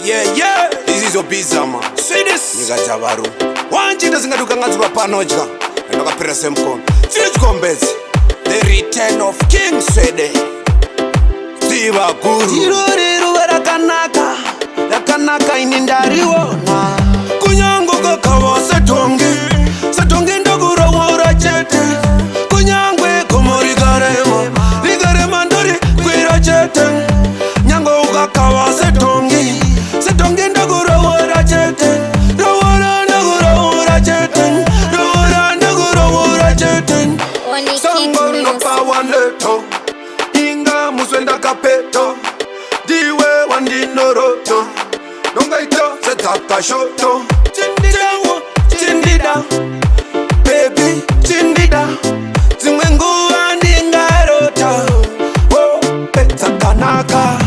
yeah. Izizo bizama sweetest nyika dzavaru wanchita zingatukangadzirwa panodya ndakapera semkono chiri chikombedzi the return of King Swede Diva Guru iroriruva rakanaka ini ndariona kunyango kakava setongi ndokuroora chete kunyangwe gomo rikarema ndori kwira chete nyango ukakava setongi ndokuroora chete roora chete sango nopawaneto inga muswenda kapeto diwe wandinoroto nongaito setakashoto chindida baby chindida zimwe nguva ndingarota petsakanaka